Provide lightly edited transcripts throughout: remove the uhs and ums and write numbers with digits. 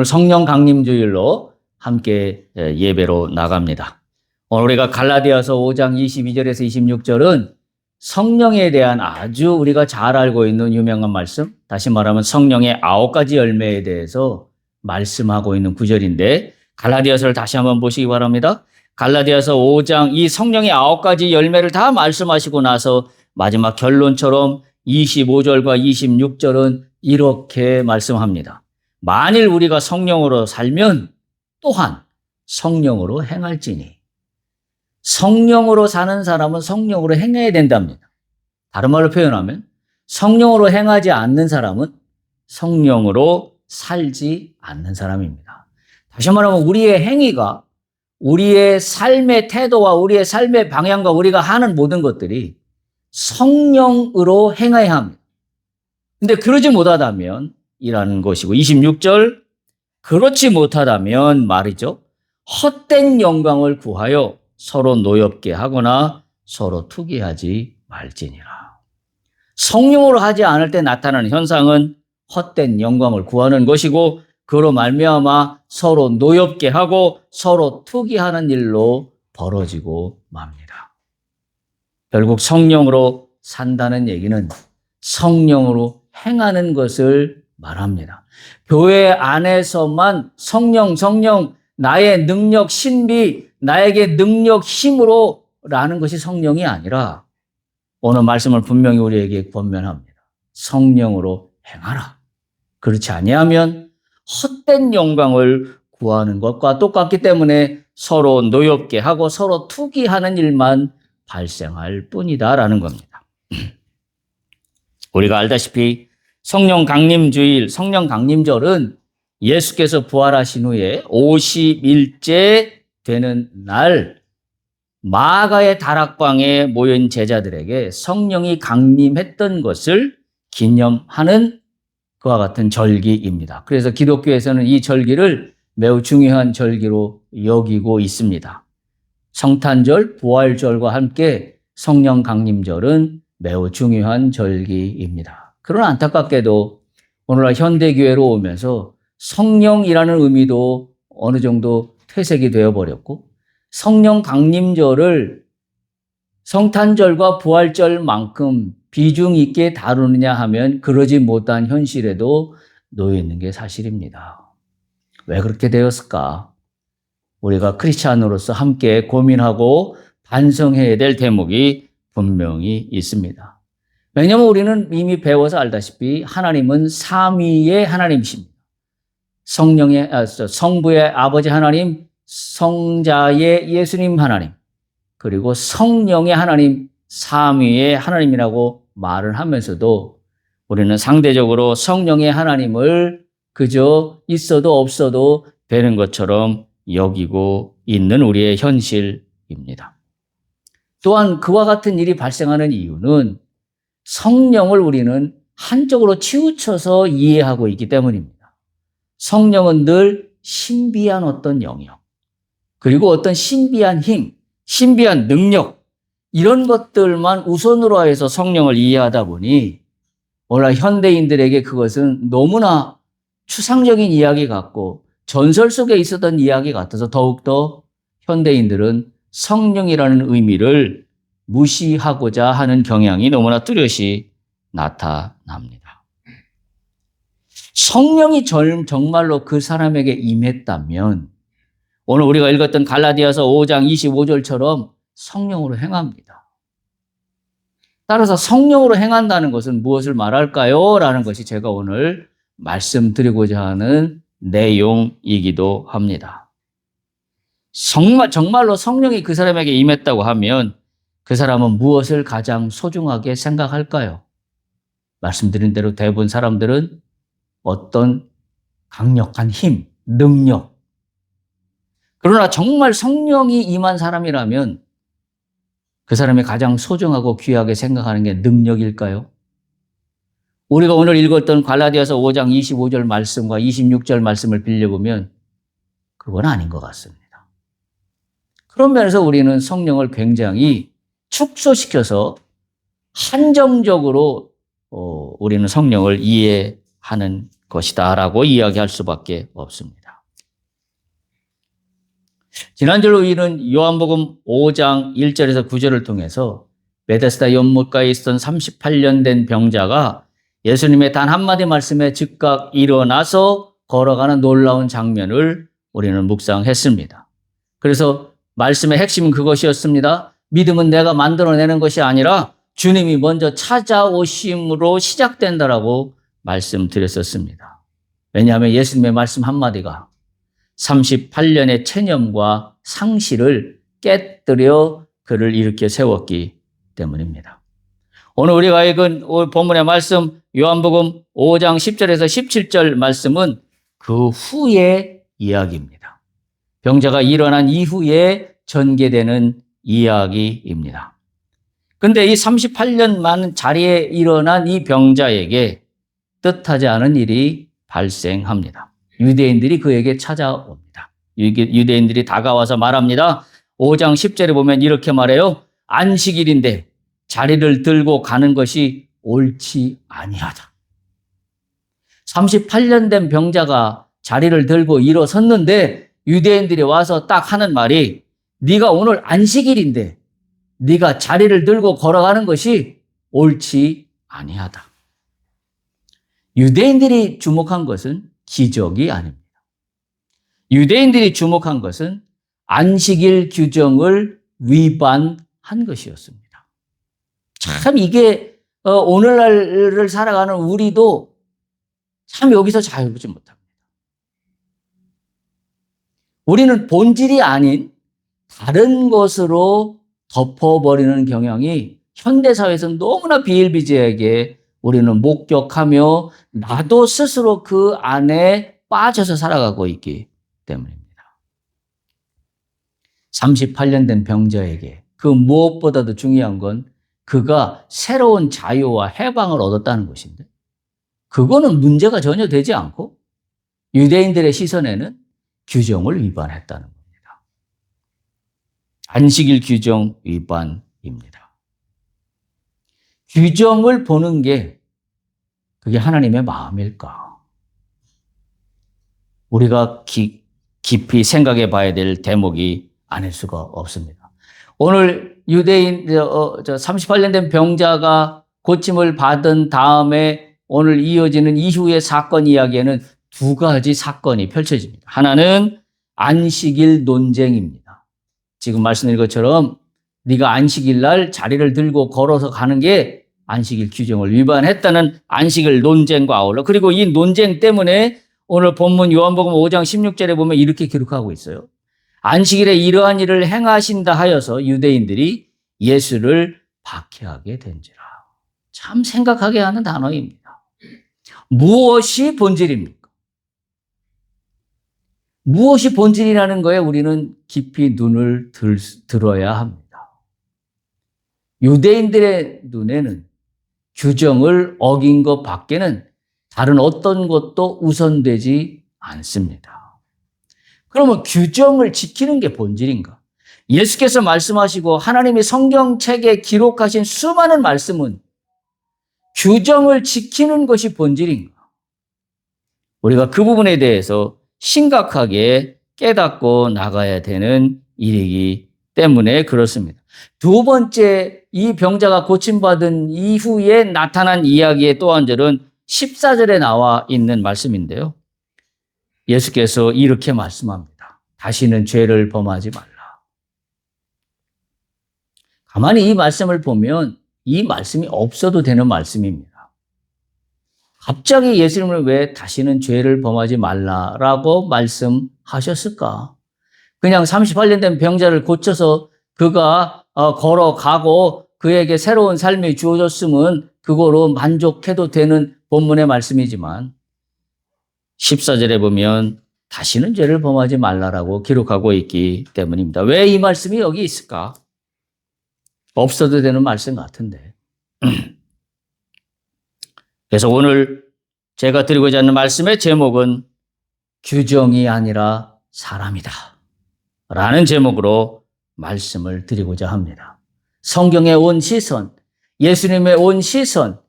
오늘 성령 강림주일로 함께 예배로 나갑니다. 오늘 우리가 갈라디아서 5장 22절에서 26절은 성령에 대한 아주 우리가 잘 알고 있는 유명한 말씀, 다시 말하면 성령의 9가지 열매에 대해서 말씀하고 있는 구절인데, 갈라디아서를 다시 한번 보시기 바랍니다. 갈라디아서 5장 이 성령의 9가지 열매를 다 말씀하시고 나서 마지막 결론처럼 25절과 26절은 이렇게 말씀합니다. 만일 우리가 성령으로 살면 또한 성령으로 행할지니. 성령으로 사는 사람은 성령으로 행해야 된답니다. 다른 말로 표현하면 성령으로 행하지 않는 사람은 성령으로 살지 않는 사람입니다. 다시 말하면 우리의 행위가, 우리의 삶의 태도와 우리의 삶의 방향과 우리가 하는 모든 것들이 성령으로 행해야 합니다. 근데 그러지 못하다면 이라는 것이고, 26절 그렇지 못하다면 말이죠, 헛된 영광을 구하여 서로 노엽게 하거나 서로 투기하지 말지니라. 성령으로 하지 않을 때 나타나는 현상은 헛된 영광을 구하는 것이고, 그로 말미암아 서로 노엽게 하고 서로 투기하는 일로 벌어지고 맙니다. 결국 성령으로 산다는 얘기는 성령으로 행하는 것을 말합니다. 교회 안에서만 성령, 나의 능력, 신비, 나에게 능력, 힘으로 라는 것이 성령이 아니라 오늘 말씀을 분명히 우리에게 권면합니다. 성령으로 행하라. 그렇지 아니하면 헛된 영광을 구하는 것과 똑같기 때문에 서로 노엽게 하고 서로 투기하는 일만 발생할 뿐이다라는 겁니다. 우리가 알다시피 성령 강림주일, 성령 강림절은 예수께서 부활하신 후에 50일째 되는 날 마가의 다락방에 모인 제자들에게 성령이 강림했던 것을 기념하는 그와 같은 절기입니다. 그래서 기독교에서는 이 절기를 매우 중요한 절기로 여기고 있습니다. 성탄절, 부활절과 함께 성령 강림절은 매우 중요한 절기입니다. 그러나 안타깝게도 오늘날 현대교회로 오면서 성령이라는 의미도 어느 정도 퇴색이 되어버렸고, 성령 강림절을 성탄절과 부활절만큼 비중 있게 다루느냐 하면 그러지 못한 현실에도 놓여 있는 게 사실입니다. 왜 그렇게 되었을까? 우리가 크리스찬으로서 함께 고민하고 반성해야 될 대목이 분명히 있습니다. 왜냐하면 우리는 이미 배워서 알다시피 하나님은 삼위의 하나님이십니다. 성부의 아버지 하나님, 성자의 예수님 하나님, 그리고 성령의 하나님, 삼위의 하나님이라고 말을 하면서도 우리는 상대적으로 성령의 하나님을 그저 있어도 없어도 되는 것처럼 여기고 있는 우리의 현실입니다. 또한 그와 같은 일이 발생하는 이유는 성령을 우리는 한쪽으로 치우쳐서 이해하고 있기 때문입니다. 성령은 늘 신비한 어떤 영역, 그리고 어떤 신비한 힘, 신비한 능력, 이런 것들만 우선으로 해서 성령을 이해하다 보니 오늘 현대인들에게 그것은 너무나 추상적인 이야기 같고 전설 속에 있었던 이야기 같아서 더욱더 현대인들은 성령이라는 의미를 무시하고자 하는 경향이 너무나 뚜렷이 나타납니다. 성령이 정말로 그 사람에게 임했다면 오늘 우리가 읽었던 갈라디아서 5장 25절처럼 성령으로 행합니다. 따라서 성령으로 행한다는 것은 무엇을 말할까요? 라는 것이 제가 오늘 말씀드리고자 하는 내용이기도 합니다. 정말로 성령이 그 사람에게 임했다고 하면 그 사람은 무엇을 가장 소중하게 생각할까요? 말씀드린 대로 대부분 사람들은 어떤 강력한 힘, 능력. 그러나 정말 성령이 임한 사람이라면 그 사람이 가장 소중하고 귀하게 생각하는 게 능력일까요? 우리가 오늘 읽었던 갈라디아서 5장 25절 말씀과 26절 말씀을 빌려보면 그건 아닌 것 같습니다. 그런 면에서 우리는 성령을 굉장히 축소시켜서 한정적으로 우리는 성령을 이해하는 것이다라고 이야기할 수밖에 없습니다. 지난주로 우리는 요한복음 5장 1절에서 9절을 통해서 베데스다 연못가에 있었던 38년 된 병자가 예수님의 단 한마디 말씀에 즉각 일어나서 걸어가는 놀라운 장면을 우리는 묵상했습니다. 그래서 말씀의 핵심은 그것이었습니다. 믿음은 내가 만들어내는 것이 아니라 주님이 먼저 찾아오심으로 시작된다라고 말씀드렸었습니다. 왜냐하면 예수님의 말씀 한마디가 38년의 체념과 상실을 깨뜨려 그를 일으켜 세웠기 때문입니다. 오늘 우리가 읽은 본문의 말씀 요한복음 5장 10절에서 17절 말씀은 그 후의 이야기입니다. 병자가 일어난 이후에 전개되는 이야기입니다. 근데 이 38년 많은 자리에 일어난 이 병자에게 뜻하지 않은 일이 발생합니다. 유대인들이 그에게 찾아옵니다. 유대인들이 다가와서 말합니다. 5장 10절에 보면 이렇게 말해요. 안식일인데 자리를 들고 가는 것이 옳지 아니하다. 38년 된 병자가 자리를 들고 일어섰는데 유대인들이 와서 딱 하는 말이 네가 오늘 안식일인데 네가 자리를 들고 걸어가는 것이 옳지 아니하다. 유대인들이 주목한 것은 기적이 아닙니다. 유대인들이 주목한 것은 안식일 규정을 위반한 것이었습니다. 참 이게 오늘날을 살아가는 우리도 참 여기서 자유롭지 못합니다. 우리는 본질이 아닌 다른 것으로 덮어버리는 경향이 현대사회에서는 너무나 비일비재하게 우리는 목격하며 나도 스스로 그 안에 빠져서 살아가고 있기 때문입니다. 38년 된 병자에게 그 무엇보다도 중요한 건 그가 새로운 자유와 해방을 얻었다는 것인데 그거는 문제가 전혀 되지 않고 유대인들의 시선에는 규정을 위반했다는 겁니다. 안식일 규정 위반입니다. 규정을 보는 게 그게 하나님의 마음일까? 우리가 깊이 생각해 봐야 될 대목이 아닐 수가 없습니다. 오늘 유대인 38년 된 병자가 고침을 받은 다음에 오늘 이어지는 이후의 사건 이야기에는 두 가지 사건이 펼쳐집니다. 하나는 안식일 논쟁입니다. 지금 말씀드린 것처럼 네가 안식일 날 자리를 들고 걸어서 가는 게 안식일 규정을 위반했다는 안식일 논쟁과 아울러 그리고 이 논쟁 때문에 오늘 본문 요한복음 5장 16절에 보면 이렇게 기록하고 있어요. 안식일에 이러한 일을 행하신다 하여서 유대인들이 예수를 박해하게 된지라. 참 생각하게 하는 단어입니다. 무엇이 본질입니까? 무엇이 본질이라는 거에 우리는 깊이 눈을 들어야 합니다. 유대인들의 눈에는 규정을 어긴 것 밖에는 다른 어떤 것도 우선되지 않습니다. 그러면 규정을 지키는 게 본질인가? 예수께서 말씀하시고 하나님이 성경책에 기록하신 수많은 말씀은 규정을 지키는 것이 본질인가? 우리가 그 부분에 대해서 심각하게 깨닫고 나가야 되는 일이기 때문에 그렇습니다. 두 번째, 이 병자가 고침받은 이후에 나타난 이야기의 또 한 절은 14절에 나와 있는 말씀인데요. 예수께서 이렇게 말씀합니다. 다시는 죄를 범하지 말라. 가만히 이 말씀을 보면 이 말씀이 없어도 되는 말씀입니다. 갑자기 예수님은 왜 다시는 죄를 범하지 말라라고 말씀하셨을까? 그냥 38년 된 병자를 고쳐서 그가 걸어가고 그에게 새로운 삶이 주어졌으면 그거로 만족해도 되는 본문의 말씀이지만 14절에 보면 다시는 죄를 범하지 말라라고 기록하고 있기 때문입니다. 왜 이 말씀이 여기 있을까? 없어도 되는 말씀 같은데. 그래서 오늘 제가 드리고자 하는 말씀의 제목은 규정이 아니라 사람이다 라는 제목으로 말씀을 드리고자 합니다. 성경의 온 시선, 예수님의 온 시선,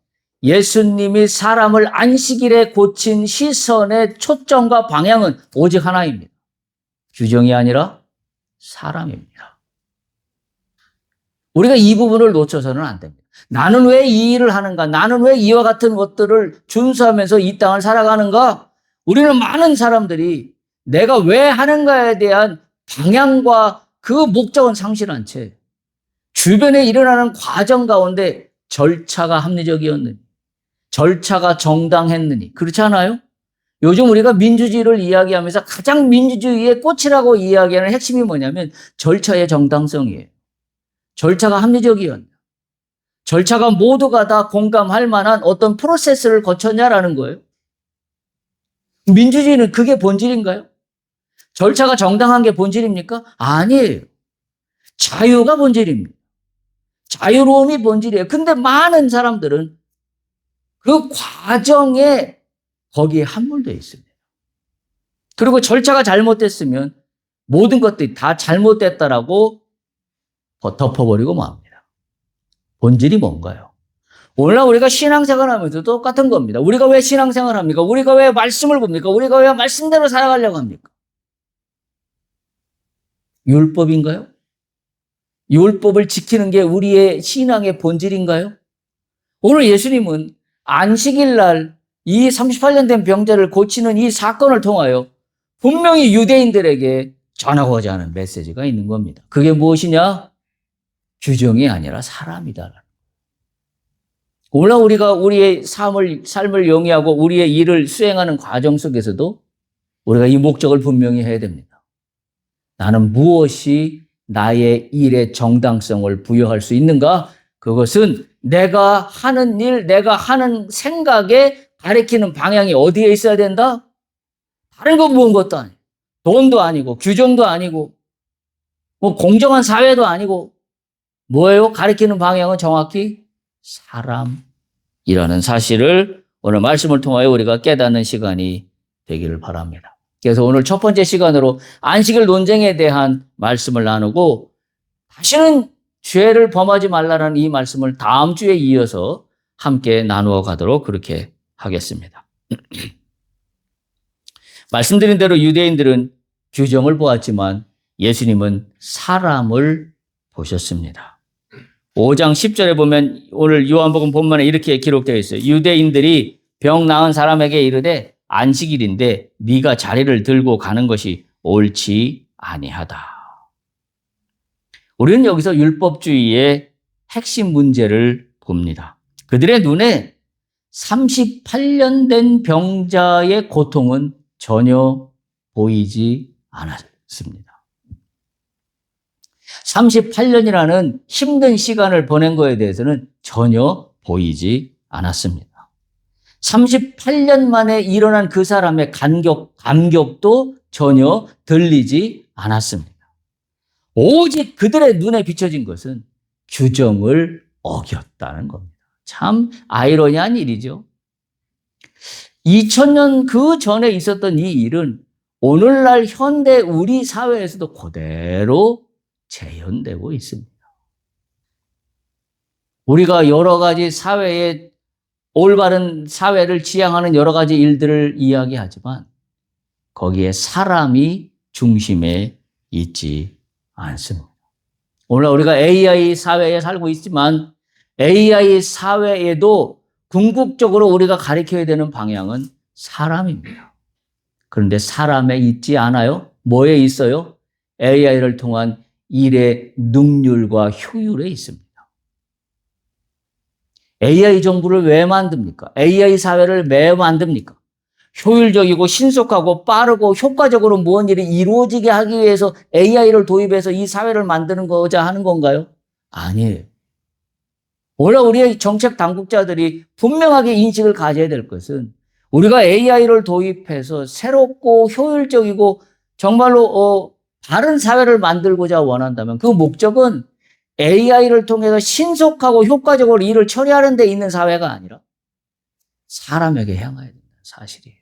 예수님이 사람을 안식일에 고친 시선의 초점과 방향은 오직 하나입니다. 규정이 아니라 사람입니다. 우리가 이 부분을 놓쳐서는 안 됩니다. 나는 왜 이 일을 하는가? 나는 왜 이와 같은 것들을 준수하면서 이 땅을 살아가는가? 우리는 많은 사람들이 내가 왜 하는가에 대한 방향과 그 목적은 상실한 채 주변에 일어나는 과정 가운데 절차가 합리적이었느니, 절차가 정당했느니, 그렇지 않아요? 요즘 우리가 민주주의를 이야기하면서 가장 민주주의의 꽃이라고 이야기하는 핵심이 뭐냐면 절차의 정당성이에요. 절차가 합리적이었냐. 절차가 모두가 다 공감할 만한 어떤 프로세스를 거쳤냐라는 거예요. 민주주의는 그게 본질인가요? 절차가 정당한 게 본질입니까? 아니에요. 자유가 본질입니다. 자유로움이 본질이에요. 근데 많은 사람들은 그 과정에 거기에 함몰되어 있습니다. 그리고 절차가 잘못됐으면 모든 것들이 다 잘못됐다라고 덮어버리고 맙니다. 본질이 뭔가요? 오늘날 우리가 신앙생활 하면서 똑같은 겁니다. 우리가 왜 신앙생활 합니까? 우리가 왜 말씀을 봅니까? 우리가 왜 말씀대로 살아가려고 합니까? 율법인가요? 율법을 지키는 게 우리의 신앙의 본질인가요? 오늘 예수님은 안식일 날 이 38년 된 병자를 고치는 이 사건을 통하여 분명히 유대인들에게 전하고자 하는 메시지가 있는 겁니다. 그게 무엇이냐? 규정이 아니라 사람이다. 오늘 우리가 우리의 삶을 영위하고 우리의 일을 수행하는 과정 속에서도 우리가 이 목적을 분명히 해야 됩니다. 나는 무엇이 나의 일의 정당성을 부여할 수 있는가? 그것은 내가 하는 일, 내가 하는 생각에 가리키는 방향이 어디에 있어야 된다? 다른 건 무엇도 아니고, 돈도 아니고, 규정도 아니고, 뭐 공정한 사회도 아니고, 뭐예요? 가리키는 방향은 정확히 사람이라는 사실을 오늘 말씀을 통하여 우리가 깨닫는 시간이 되기를 바랍니다. 그래서 오늘 첫 번째 시간으로 안식일 논쟁에 대한 말씀을 나누고 다시는 죄를 범하지 말라는 이 말씀을 다음 주에 이어서 함께 나누어 가도록 그렇게 하겠습니다. 말씀드린 대로 유대인들은 규정을 보았지만 예수님은 사람을 보셨습니다. 5장 10절에 보면 오늘 요한복음 본문에 이렇게 기록되어 있어요. 유대인들이 병 나은 사람에게 이르되 안식일인데 네가 자리를 들고 가는 것이 옳지 아니하다. 우리는 여기서 율법주의의 핵심 문제를 봅니다. 그들의 눈에 38년 된 병자의 고통은 전혀 보이지 않았습니다. 38년이라는 힘든 시간을 보낸 것에 대해서는 전혀 보이지 않았습니다. 38년 만에 일어난 그 사람의 감격도 전혀 들리지 않았습니다. 오직 그들의 눈에 비춰진 것은 규정을 어겼다는 겁니다. 참 아이러니한 일이죠. 2000년 그 전에 있었던 이 일은 오늘날 현대 우리 사회에서도 그대로 재현되고 있습니다. 우리가 여러 가지 사회에 올바른 사회를 지향하는 여러 가지 일들을 이야기하지만 거기에 사람이 중심에 있지 않습니다. 오늘 우리가 AI 사회에 살고 있지만 AI 사회에도 궁극적으로 우리가 가리켜야 되는 방향은 사람입니다. 그런데 사람에 있지 않아요? 뭐에 있어요? AI를 통한 일의 능률과 효율에 있습니다. AI 정부를 왜 만듭니까? AI 사회를 왜 만듭니까? 효율적이고 신속하고 빠르고 효과적으로 무언 일이 이루어지게 하기 위해서 AI를 도입해서 이 사회를 만드는 거자 하는 건가요? 아니에요. 오늘 우리의 정책 당국자들이 분명하게 인식을 가져야 될 것은 우리가 AI를 도입해서 새롭고 효율적이고 정말로 바른 사회를 만들고자 원한다면 그 목적은 AI를 통해서 신속하고 효과적으로 일을 처리하는 데 있는 사회가 아니라 사람에게 향해야 된다는 사실이에요.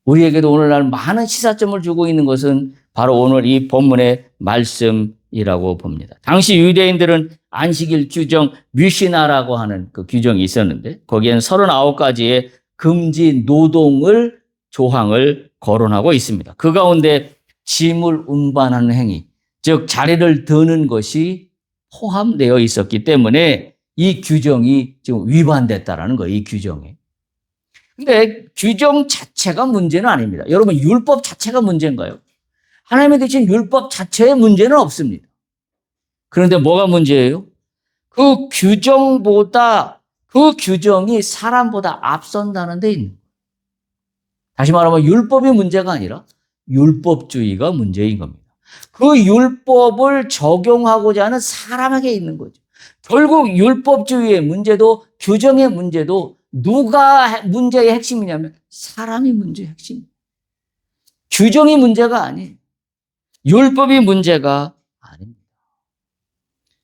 우리에게도 오늘날 많은 시사점을 주고 있는 것은 바로 오늘 이 본문의 말씀입니다. 규정이라고 봅니다. 당시 유대인들은 안식일 규정 뮤시나라고 하는 그 규정이 있었는데 거기에는 39가지의 금지 노동을 조항을 거론하고 있습니다. 그 가운데 짐을 운반하는 행위, 즉 자리를 드는 것이 포함되어 있었기 때문에 이 규정이 지금 위반됐다라는 거예요. 이 규정이. 근데 규정 자체가 문제는 아닙니다. 여러분, 율법 자체가 문제인가요? 하나님이 주신 율법 자체의 문제는 없습니다. 그런데 뭐가 문제예요? 그 규정이 사람보다 앞선다는 데 있는 거예요. 다시 말하면 율법이 문제가 아니라 율법주의가 문제인 겁니다. 그 율법을 적용하고자 하는 사람에게 있는 거죠. 결국 율법주의의 문제도 규정의 문제도 누가 문제의 핵심이냐면 사람이 문제의 핵심이에요. 규정이 문제가 아니에요. 율법이 문제가 아닙니다.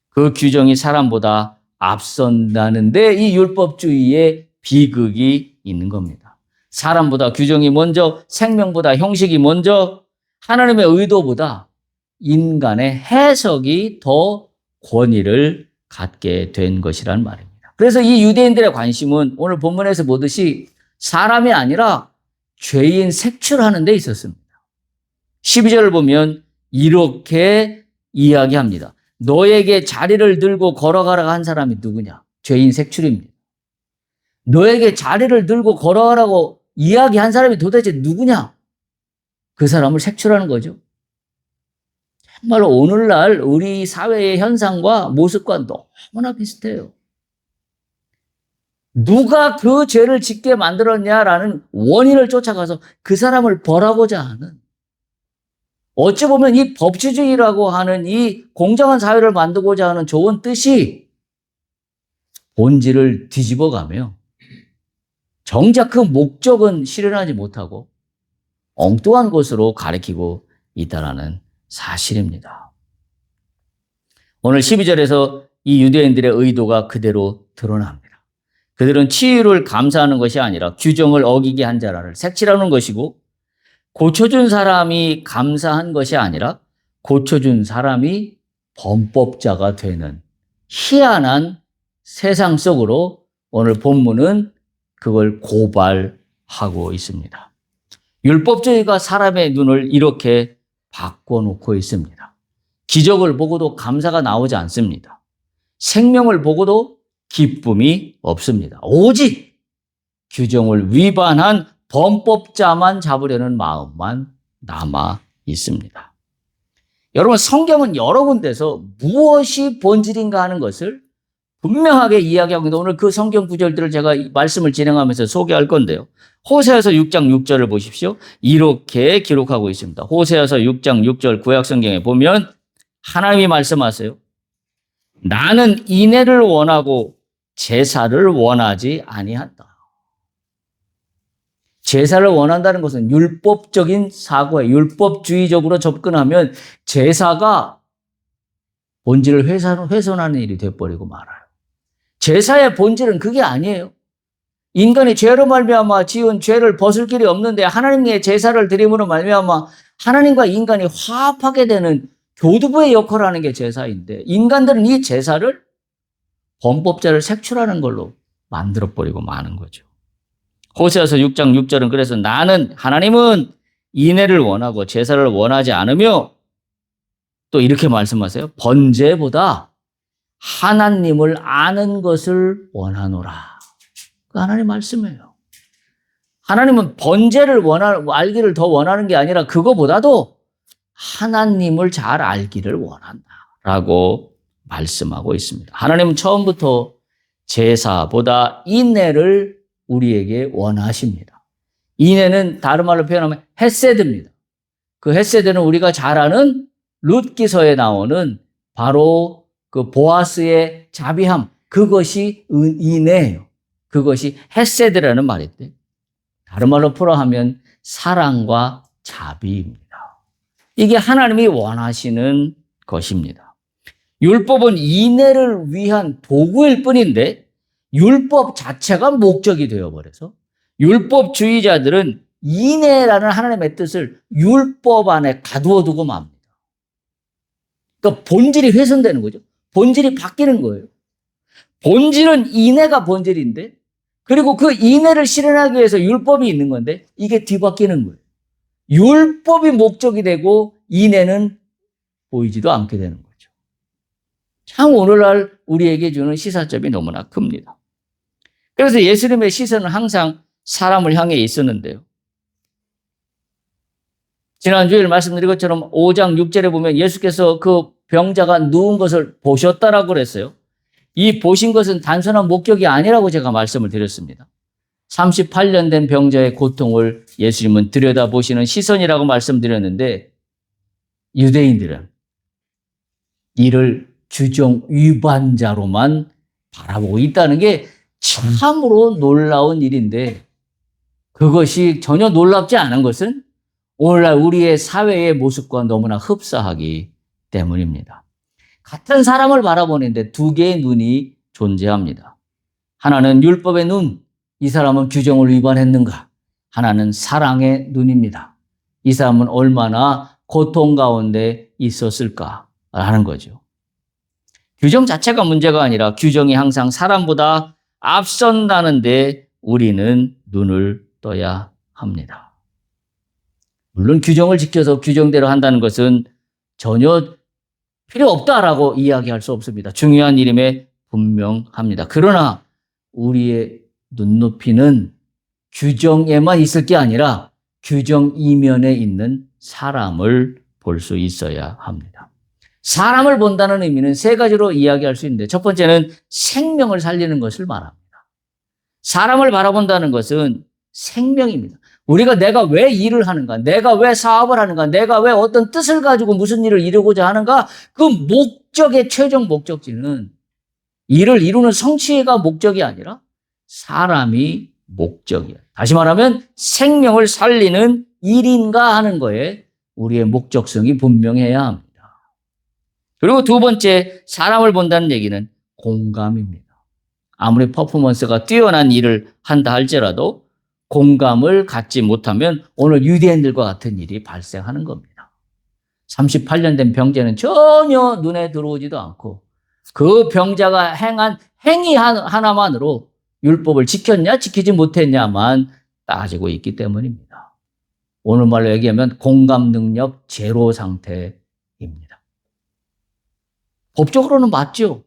그 규정이 사람보다 앞선다는데 이 율법주의의 비극이 있는 겁니다. 사람보다 규정이 먼저, 생명보다 형식이 먼저, 하나님의 의도보다 인간의 해석이 더 권위를 갖게 된 것이란 말입니다. 그래서 이 유대인들의 관심은 오늘 본문에서 보듯이 사람이 아니라 죄인 색출하는 데 있었습니다. 12절을 보면 이렇게 이야기합니다. 너에게 자리를 들고 걸어가라고 한 사람이 누구냐? 죄인 색출입니다. 너에게 자리를 들고 걸어가라고 이야기한 사람이 도대체 누구냐? 그 사람을 색출하는 거죠. 정말로 오늘날 우리 사회의 현상과 모습과 너무나 비슷해요. 누가 그 죄를 짓게 만들었냐라는 원인을 쫓아가서 그 사람을 벌하고자 하는, 어찌 보면 이 법치주의라고 하는 이 공정한 사회를 만들고자 하는 좋은 뜻이 본질을 뒤집어가며 정작 그 목적은 실현하지 못하고 엉뚱한 것으로 가리키고 있다는 사실입니다. 오늘 12절에서 이 유대인들의 의도가 그대로 드러납니다. 그들은 치유를 감사하는 것이 아니라 규정을 어기게 한 자를 색칠하는 것이고, 고쳐준 사람이 감사한 것이 아니라 고쳐준 사람이 범법자가 되는 희한한 세상 속으로 오늘 본문은 그걸 고발하고 있습니다. 율법주의가 사람의 눈을 이렇게 바꿔놓고 있습니다. 기적을 보고도 감사가 나오지 않습니다. 생명을 보고도 기쁨이 없습니다. 오직 규정을 위반한 범법자만 잡으려는 마음만 남아 있습니다. 여러분, 성경은 여러 군데서 무엇이 본질인가 하는 것을 분명하게 이야기하고 있는데 오늘 그 성경 구절들을 제가 말씀을 진행하면서 소개할 건데요. 호세아서 6장 6절을 보십시오. 이렇게 기록하고 있습니다. 호세아서 6장 6절 구약 성경에 보면 하나님이 말씀하세요. 나는 인애를 원하고 제사를 원하지 아니한다. 제사를 원한다는 것은 율법적인 사고에 율법주의적으로 접근하면 제사가 본질을 훼손하는 일이 되어버리고 말아요. 제사의 본질은 그게 아니에요. 인간이 죄로 말미암아 지은 죄를 벗을 길이 없는데 하나님의 제사를 드림으로 말미암아 하나님과 인간이 화합하게 되는 교두보의 역할을 하는 게 제사인데, 인간들은 이 제사를 범법자를 색출하는 걸로 만들어버리고 마는 거죠. 호세아서 6장 6절은 그래서 하나님은 인애를 원하고 제사를 원하지 않으며 또 이렇게 말씀하세요. 번제보다 하나님을 아는 것을 원하노라. 그 하나님 말씀이에요. 하나님은 번제를 알기를 더 원하는 게 아니라 그거보다도 하나님을 잘 알기를 원한다라고 말씀하고 있습니다. 하나님은 처음부터 제사보다 인애를 우리에게 원하십니다. 인애는 다른 말로 표현하면 헤세드입니다. 그 헤세드는 우리가 잘 아는 룻기서에 나오는 바로 그 보아스의 자비함, 그것이 인애예요. 그것이 헤세드라는 말인데 다른 말로 풀어하면 사랑과 자비입니다. 이게 하나님이 원하시는 것입니다. 율법은 인애를 위한 도구일 뿐인데 율법 자체가 목적이 되어버려서 율법주의자들은 인애라는 하나님의 뜻을 율법 안에 가두어 두고 맙니다. 그러니까 본질이 훼손되는 거죠. 본질이 바뀌는 거예요. 본질은 인애가 본질인데, 그리고 그 인애를 실현하기 위해서 율법이 있는 건데 이게 뒤바뀌는 거예요. 율법이 목적이 되고 인애는 보이지도 않게 되는 거죠. 참 오늘날 우리에게 주는 시사점이 너무나 큽니다. 그래서 예수님의 시선은 항상 사람을 향해 있었는데요. 지난주에 말씀드린 것처럼 5장 6절에 보면 예수께서 그 병자가 누운 것을 보셨다라고 그랬어요. 이 보신 것은 단순한 목격이 아니라고 제가 말씀을 드렸습니다. 38년 된 병자의 고통을 예수님은 들여다보시는 시선이라고 말씀드렸는데, 유대인들은 이를 규정 위반자로만 바라보고 있다는 게 참으로 놀라운 일인데, 그것이 전혀 놀랍지 않은 것은 오늘날 우리의 사회의 모습과 너무나 흡사하기 때문입니다. 같은 사람을 바라보는데 두 개의 눈이 존재합니다. 하나는 율법의 눈, 이 사람은 규정을 위반했는가? 하나는 사랑의 눈입니다. 이 사람은 얼마나 고통 가운데 있었을까라는 거죠. 규정 자체가 문제가 아니라 규정이 항상 사람보다 앞선다는데 우리는 눈을 떠야 합니다. 물론 규정을 지켜서 규정대로 한다는 것은 전혀 필요 없다라고 이야기할 수 없습니다. 중요한 일임에 분명합니다. 그러나 우리의 눈높이는 규정에만 있을 게 아니라 규정 이면에 있는 사람을 볼 수 있어야 합니다. 사람을 본다는 의미는 세 가지로 이야기할 수 있는데, 첫 번째는 생명을 살리는 것을 말합니다. 사람을 바라본다는 것은 생명입니다. 우리가 내가 왜 일을 하는가, 내가 왜 사업을 하는가, 내가 왜 어떤 뜻을 가지고 무슨 일을 이루고자 하는가, 그 목적의 최종 목적지는 일을 이루는 성취가 목적이 아니라 사람이 목적이에요. 다시 말하면 생명을 살리는 일인가 하는 거에 우리의 목적성이 분명해야 합니다. 그리고 두 번째, 사람을 본다는 얘기는 공감입니다. 아무리 퍼포먼스가 뛰어난 일을 한다 할지라도 공감을 갖지 못하면 오늘 유대인들과 같은 일이 발생하는 겁니다. 38년 된 병자는 전혀 눈에 들어오지도 않고 그 병자가 행한 행위 하나만으로 율법을 지켰냐 지키지 못했냐만 따지고 있기 때문입니다. 오늘 말로 얘기하면 공감 능력 제로 상태입니다. 법적으로는 맞죠.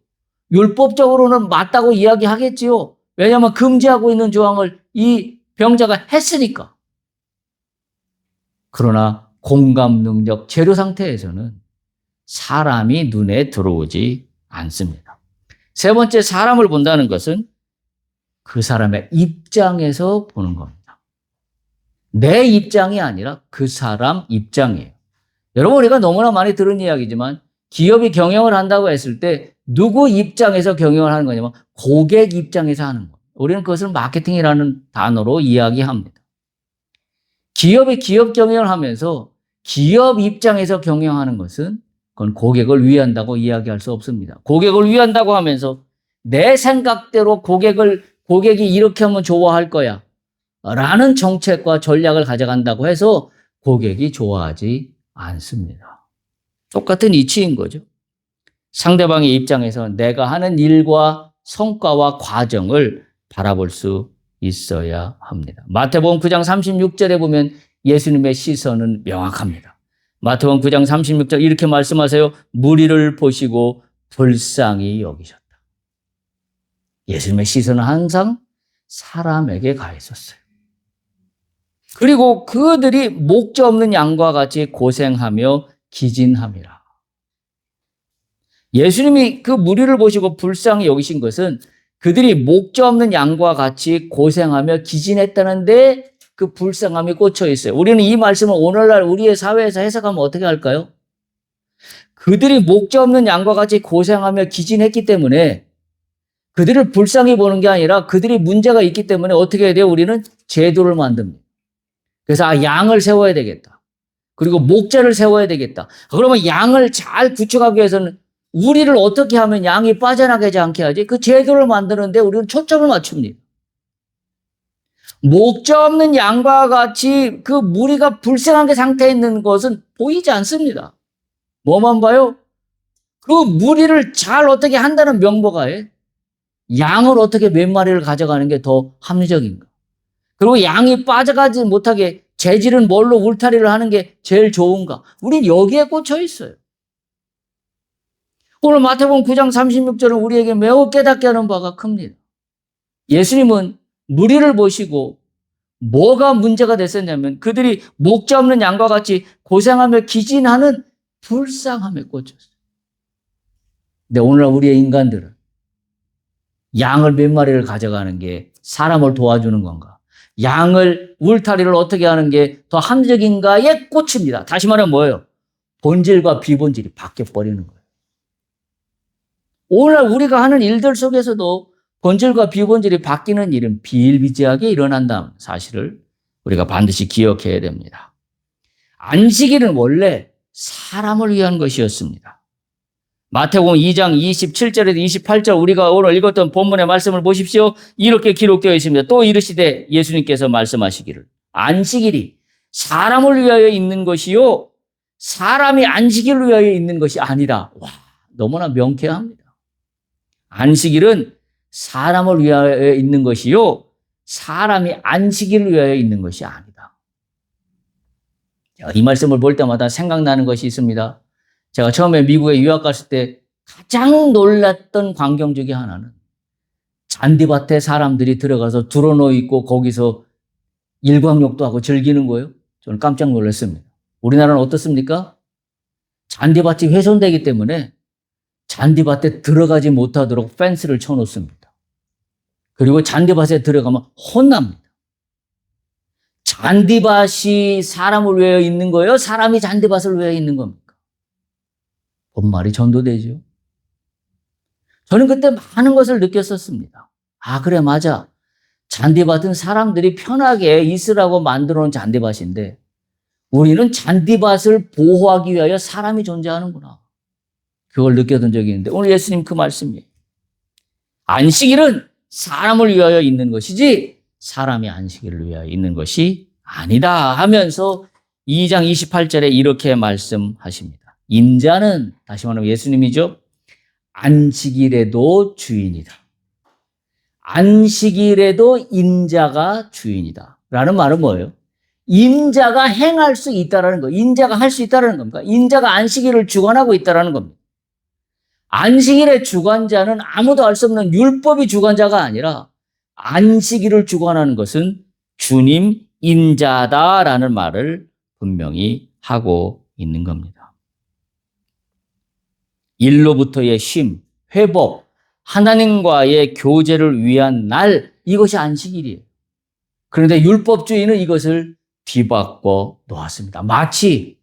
율법적으로는 맞다고 이야기하겠지요. 왜냐하면 금지하고 있는 조항을 이 병자가 했으니까. 그러나 공감 능력 제로 상태에서는 사람이 눈에 들어오지 않습니다. 세 번째, 사람을 본다는 것은 그 사람의 입장에서 보는 겁니다. 내 입장이 아니라 그 사람 입장이에요. 여러분, 우리가 너무나 많이 들은 이야기지만 기업이 경영을 한다고 했을 때 누구 입장에서 경영을 하는 거냐면 고객 입장에서 하는 거예요. 우리는 그것을 마케팅이라는 단어로 이야기합니다. 기업이 기업 경영을 하면서 기업 입장에서 경영하는 것은 그건 고객을 위한다고 이야기할 수 없습니다. 고객을 위한다고 하면서 내 생각대로 고객이 이렇게 하면 좋아할 거야 라는 정책과 전략을 가져간다고 해서 고객이 좋아하지 않습니다. 똑같은 이치인 거죠. 상대방의 입장에서 내가 하는 일과 성과와 과정을 바라볼 수 있어야 합니다. 마태복음 9장 36절에 보면 예수님의 시선은 명확합니다. 마태복음 9장 36절 이렇게 말씀하세요. 무리를 보시고 불쌍히 여기셨다. 예수님의 시선은 항상 사람에게 가 있었어요. 그리고 그들이 목자 없는 양과 같이 고생하며 기진함이라. 예수님이 그 무리를 보시고 불쌍히 여기신 것은 그들이 목자 없는 양과 같이 고생하며 기진했다는데 그 불쌍함이 꽂혀 있어요. 우리는 이 말씀을 오늘날 우리의 사회에서 해석하면 어떻게 할까요? 그들이 목자 없는 양과 같이 고생하며 기진했기 때문에 그들을 불쌍히 보는 게 아니라 그들이 문제가 있기 때문에 어떻게 해야 돼요? 우리는 제도를 만듭니다. 그래서 양을 세워야 되겠다. 그리고 목자를 세워야 되겠다. 그러면 양을 잘 구축하기 위해서는 우리를 어떻게 하면 양이 빠져나가지 않게 하지? 그 제도를 만드는데 우리는 초점을 맞춥니다. 목자 없는 양과 같이 그 무리가 불쌍하게 상태에 있는 것은 보이지 않습니다. 뭐만 봐요? 그 무리를 잘 어떻게 한다는 명목하에 양을 어떻게 몇 마리를 가져가는 게 더 합리적인가? 그리고 양이 빠져가지 못하게 재질은 뭘로 울타리를 하는 게 제일 좋은가? 우린 여기에 꽂혀 있어요. 오늘 마태복음 9장 36절은 우리에게 매우 깨닫게 하는 바가 큽니다. 예수님은 무리를 보시고 뭐가 문제가 됐었냐면 그들이 목자 없는 양과 같이 고생하며 기진하는 불쌍함에 꽂혔어요. 근데 오늘날 우리의 인간들은 양을 몇 마리를 가져가는 게 사람을 도와주는 건가? 양을 울타리를 어떻게 하는 게 더 합리적인가에 꽂힙니다. 다시 말하면 뭐예요? 본질과 비본질이 바뀌어버리는 거예요. 오늘날 우리가 하는 일들 속에서도 본질과 비본질이 바뀌는 일은 비일비재하게 일어난다는 사실을 우리가 반드시 기억해야 됩니다. 안식일은 원래 사람을 위한 것이었습니다. 마태복음 2장 27절에서 28절 우리가 오늘 읽었던 본문의 말씀을 보십시오. 이렇게 기록되어 있습니다. 또 이르시되 예수님께서 말씀하시기를 안식일이 사람을 위하여 있는 것이요 사람이 안식일을 위하여 있는 것이 아니라. 와, 너무나 명쾌합니다. 안식일은 사람을 위하여 있는 것이요 사람이 안식일을 위하여 있는 것이 아니다. 이 말씀을 볼 때마다 생각나는 것이 있습니다. 제가 처음에 미국에 유학 갔을 때 가장 놀랐던 광경 중에 하나는 잔디밭에 사람들이 들어가서 드러누워 있고 거기서 일광욕도 하고 즐기는 거예요. 저는 깜짝 놀랐습니다. 우리나라는 어떻습니까? 잔디밭이 훼손되기 때문에 잔디밭에 들어가지 못하도록 펜스를 쳐놓습니다. 그리고 잔디밭에 들어가면 혼납니다. 잔디밭이 사람을 위하여 있는 거예요? 사람이 잔디밭을 위하여 있는 겁니까? 본말이 전도되죠. 저는 그때 많은 것을 느꼈었습니다. 아, 그래, 맞아. 잔디밭은 사람들이 편하게 있으라고 만들어 놓은 잔디밭인데 우리는 잔디밭을 보호하기 위하여 사람이 존재하는구나. 그걸 느꼈던 적이 있는데 오늘 예수님 그 말씀이에요. 안식일은 사람을 위하여 있는 것이지 사람이 안식일을 위하여 있는 것이 아니다 하면서 2장 28절에 이렇게 말씀하십니다. 인자는 다시 말하면 예수님이죠. 안식일에도 주인이다. 안식일에도 인자가 주인이다. 라는 말은 뭐예요? 인자가 행할 수 있다라는 거. 인자가 할 수 있다라는 겁니까? 인자가 안식일을 주관하고 있다라는 겁니다. 안식일의 주관자는 아무도 알 수 없는 율법이 주관자가 아니라 안식일을 주관하는 것은 주님 인자다라는 말을 분명히 하고 있는 겁니다. 일로부터의 쉼, 회복, 하나님과의 교제를 위한 날, 이것이 안식일이에요. 그런데 율법주의는 이것을 뒤바꿔 놓았습니다. 마치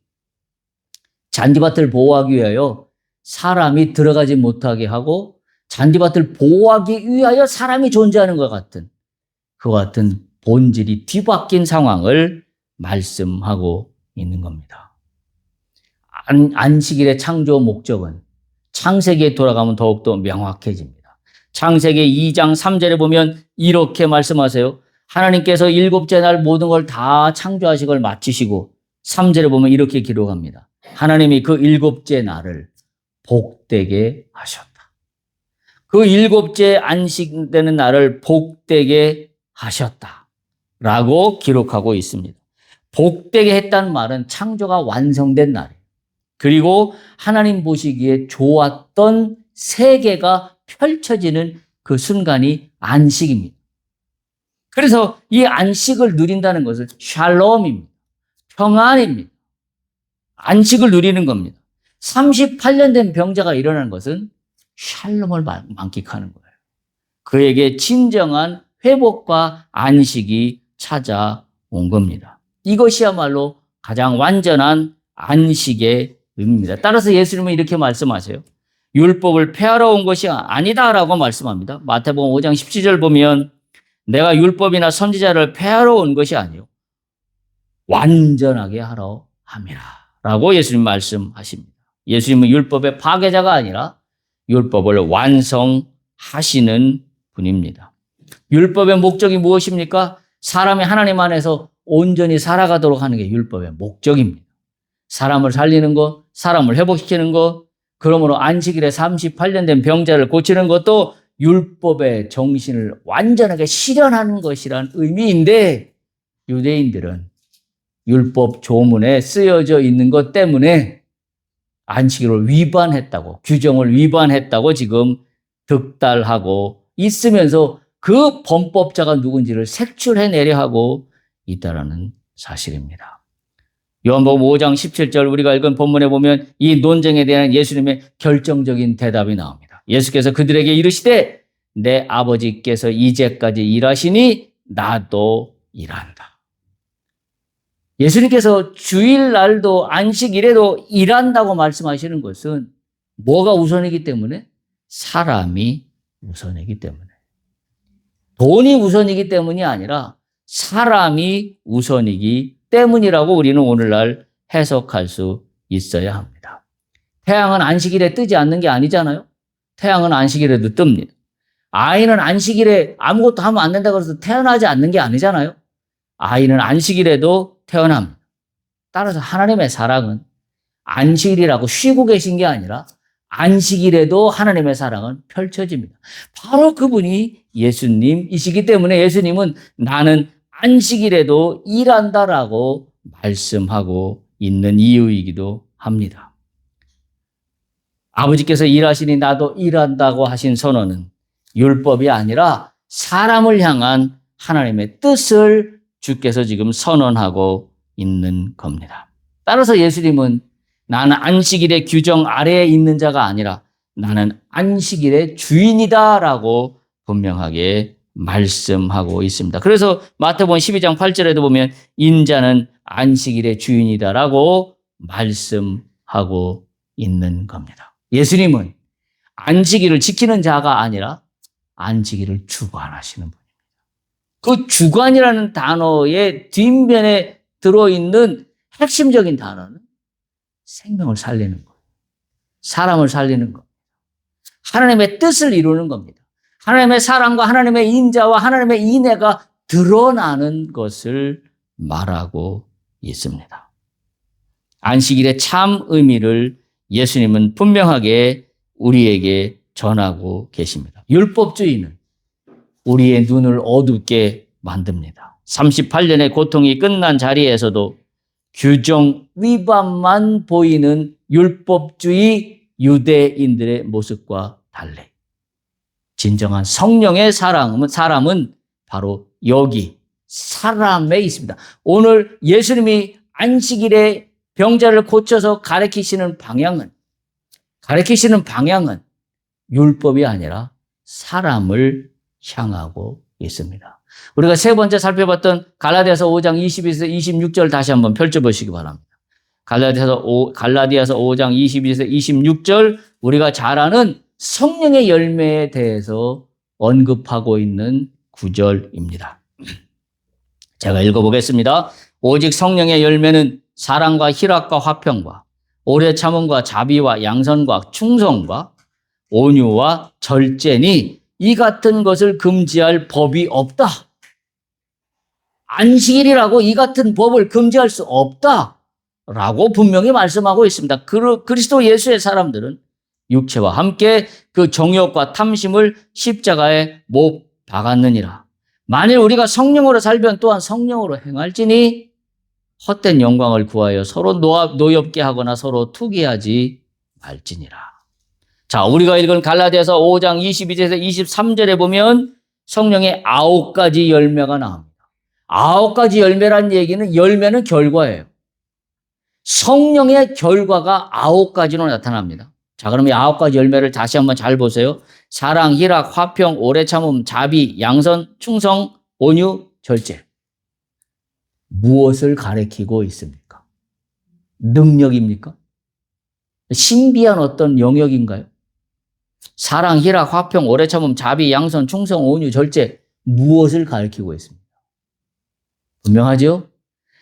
잔디밭을 보호하기 위하여 사람이 들어가지 못하게 하고 잔디밭을 보호하기 위하여 사람이 존재하는 것 같은 그와 같은 본질이 뒤바뀐 상황을 말씀하고 있는 겁니다. 안식일의 창조 목적은 창세기에 돌아가면 더욱더 명확해집니다. 창세기 2장 3절에 보면 이렇게 말씀하세요. 하나님께서 일곱째 날 모든 걸 다 창조하신 걸 마치시고 3절에 보면 이렇게 기록합니다. 하나님이 그 일곱째 날을 복되게 하셨다. 그 일곱째 안식되는 날을 복되게 하셨다. 라고 기록하고 있습니다. 복되게 했다는 말은 창조가 완성된 날이에요. 그리고 하나님 보시기에 좋았던 세계가 펼쳐지는 그 순간이 안식입니다. 그래서 이 안식을 누린다는 것은 샬롬입니다. 평안입니다. 안식을 누리는 겁니다. 38년 된 병자가 일어나는 것은 샬롬을 만끽하는 거예요. 그에게 진정한 회복과 안식이 찾아온 겁니다. 이것이야말로 가장 완전한 안식의 의미입니다. 따라서 예수님은 이렇게 말씀하세요. 율법을 폐하러 온 것이 아니다라고 말씀합니다. 마태복음 5장 17절 보면 내가 율법이나 선지자를 폐하러 온 것이 아니요 완전하게 하러 함이라 라고 예수님 말씀하십니다. 예수님은 율법의 파괴자가 아니라 율법을 완성하시는 분입니다. 율법의 목적이 무엇입니까? 사람이 하나님 안에서 온전히 살아가도록 하는 게 율법의 목적입니다. 사람을 살리는 것, 사람을 회복시키는 것, 그러므로 안식일에 38년 된 병자를 고치는 것도 율법의 정신을 완전하게 실현하는 것이란 의미인데, 유대인들은 율법 조문에 쓰여져 있는 것 때문에 안식일을 위반했다고, 규정을 위반했다고 지금 득달하고 있으면서 그 범법자가 누군지를 색출해내려 하고 있다는 사실입니다. 요한복음 5장 17절 우리가 읽은 본문에 보면 이 논쟁에 대한 예수님의 결정적인 대답이 나옵니다. 예수께서 그들에게 이르시되 내 아버지께서 이제까지 일하시니 나도 일한다. 예수님께서 주일날도 안식일에도 일한다고 말씀하시는 것은 뭐가 우선이기 때문에? 사람이 우선이기 때문에. 돈이 우선이기 때문이 아니라 사람이 우선이기 때문이라고 우리는 오늘날 해석할 수 있어야 합니다. 태양은 안식일에 뜨지 않는 게 아니잖아요. 태양은 안식일에도 뜹니다. 아이는 안식일에 아무것도 하면 안 된다고 해서 태어나지 않는 게 아니잖아요. 아이는 안식일에도 태어납니다. 따라서 하나님의 사랑은 안식일이라고 쉬고 계신 게 아니라 안식일에도 하나님의 사랑은 펼쳐집니다. 바로 그분이 예수님이시기 때문에 예수님은 나는 안식일에도 일한다라고 말씀하고 있는 이유이기도 합니다. 아버지께서 일하시니 나도 일한다고 하신 선언은 율법이 아니라 사람을 향한 하나님의 뜻을 주께서 지금 선언하고 있는 겁니다. 따라서 예수님은 나는 안식일의 규정 아래에 있는 자가 아니라 나는 안식일의 주인이다라고 분명하게 말씀하고 있습니다. 그래서 마태복음 12장 8절에도 보면 인자는 안식일의 주인이다라고 말씀하고 있는 겁니다. 예수님은 안식일을 지키는 자가 아니라 안식일을 주관하시는 분입니다. 그 주관이라는 단어의 뒷면에 들어있는 핵심적인 단어는 생명을 살리는 거예요. 사람을 살리는 겁니다. 하나님의 뜻을 이루는 겁니다. 하나님의 사랑과 하나님의 인자와 하나님의 인애가 드러나는 것을 말하고 있습니다. 안식일의 참 의미를 예수님은 분명하게 우리에게 전하고 계십니다. 율법주의는 우리의 눈을 어둡게 만듭니다. 38년의 고통이 끝난 자리에서도 규정 위반만 보이는 율법주의 유대인들의 모습과 달리 진정한 성령의 사람은 바로 여기 사람에 있습니다. 오늘 예수님이 안식일에 병자를 고쳐서 가르치시는 방향은 율법이 아니라 사람을 향하고 있습니다. 우리가 세 번째 살펴봤던 갈라디아서 5장 22에서 26절 다시 한번 펼쳐보시기 바랍니다. 갈라디아서 5장 22에서 26절 우리가 잘 아는 성령의 열매에 대해서 언급하고 있는 구절입니다. 제가 읽어보겠습니다. 오직 성령의 열매는 사랑과 희락과 화평과 오래 참음과 자비와 양선과 충성과 온유와 절제니 이 같은 것을 금지할 법이 없다. 안식일이라고 이 같은 법을 금지할 수 없다라고 분명히 말씀하고 있습니다. 그리스도 예수의 사람들은 육체와 함께 그 정욕과 탐심을 십자가에 못 박았느니라. 만일 우리가 성령으로 살면 또한 성령으로 행할지니 헛된 영광을 구하여 서로 노엽게 하거나 서로 투기하지 말지니라. 자, 우리가 읽은 갈라디아서 5장 22절에서 23절에 보면 성령의 9가지 열매가 나옵니다. 9가지 열매란 얘기는 열매는 결과예요. 성령의 결과가 9가지로 나타납니다. 자, 그럼 이 9가지 열매를 다시 한번 잘 보세요. 사랑, 희락, 화평, 오래 참음, 자비, 양선, 충성, 온유, 절제. 무엇을 가리키고 있습니까? 능력입니까? 신비한 어떤 영역인가요? 사랑, 희락, 화평, 오래 참음, 자비, 양선, 충성, 온유, 절제. 무엇을 가리키고 있습니까? 분명하죠?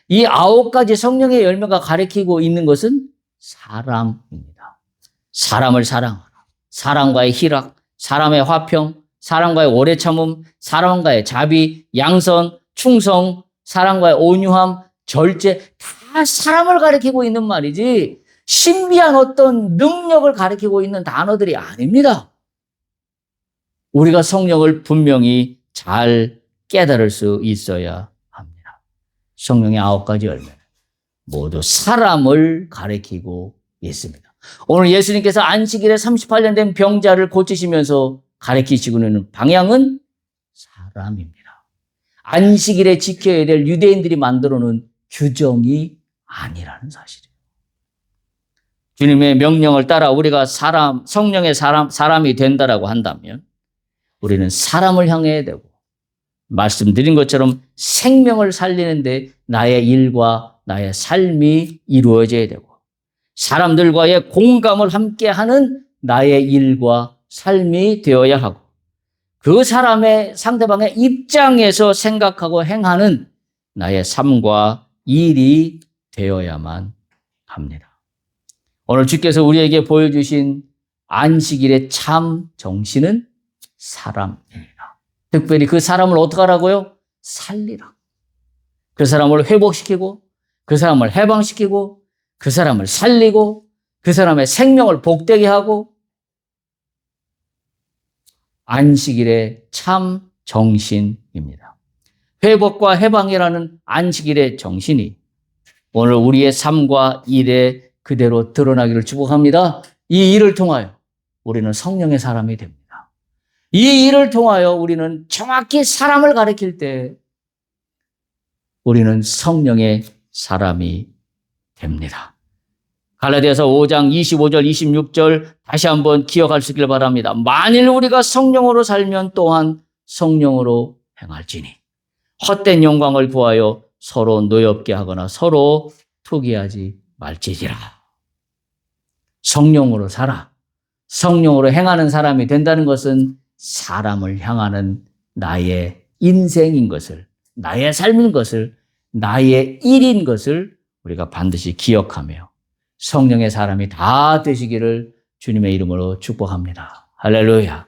이 9가지 성령의 열매가 가리키고 있는 것은 사랑입니다. 사람을 사랑하라. 사람과의 희락, 사람의 화평, 사람과의 오래 참음, 사람과의 자비, 양선, 충성, 사람과의 온유함, 절제 다 사람을 가리키고 있는 말이지 신비한 어떤 능력을 가리키고 있는 단어들이 아닙니다. 우리가 성령을 분명히 잘 깨달을 수 있어야 합니다. 성령의 9가지 열매는 모두 사람을 가리키고 있습니다. 오늘 예수님께서 안식일에 38년 된 병자를 고치시면서 가리키시고 있는 방향은 사람입니다. 안식일에 지켜야 될 유대인들이 만들어 놓은 규정이 아니라는 사실이에요. 주님의 명령을 따라 우리가 성령의 사람이 된다라고 한다면 우리는 사람을 향해야 되고, 말씀드린 것처럼 생명을 살리는데 나의 일과 나의 삶이 이루어져야 되고, 사람들과의 공감을 함께하는 나의 일과 삶이 되어야 하고, 그 사람의 상대방의 입장에서 생각하고 행하는 나의 삶과 일이 되어야만 합니다. 오늘 주께서 우리에게 보여주신 안식일의 참 정신은 사람입니다. 특별히 그 사람을 어떻게 하라고요? 살리라. 그 사람을 회복시키고, 그 사람을 해방시키고, 그 사람을 살리고, 그 사람의 생명을 복되게 하고, 안식일의 참 정신입니다. 회복과 해방이라는 안식일의 정신이 오늘 우리의 삶과 일에 그대로 드러나기를 축복합니다. 이 일을 통하여 우리는 성령의 사람이 됩니다. 이 일을 통하여 우리는 정확히 사람을 가리킬 때 우리는 성령의 사람이 됩니다. 갈라디아서 5장 25절 26절 다시 한번 기억할 수 있길 바랍니다. 만일 우리가 성령으로 살면 또한 성령으로 행할지니 헛된 영광을 구하여 서로 노엽게 하거나 서로 투기하지 말지니라. 성령으로 살아. 성령으로 행하는 사람이 된다는 것은 사람을 향하는 나의 인생인 것을, 나의 삶인 것을, 나의 일인 것을 우리가 반드시 기억하며 성령의 사람이 다 되시기를 주님의 이름으로 축복합니다. 할렐루야.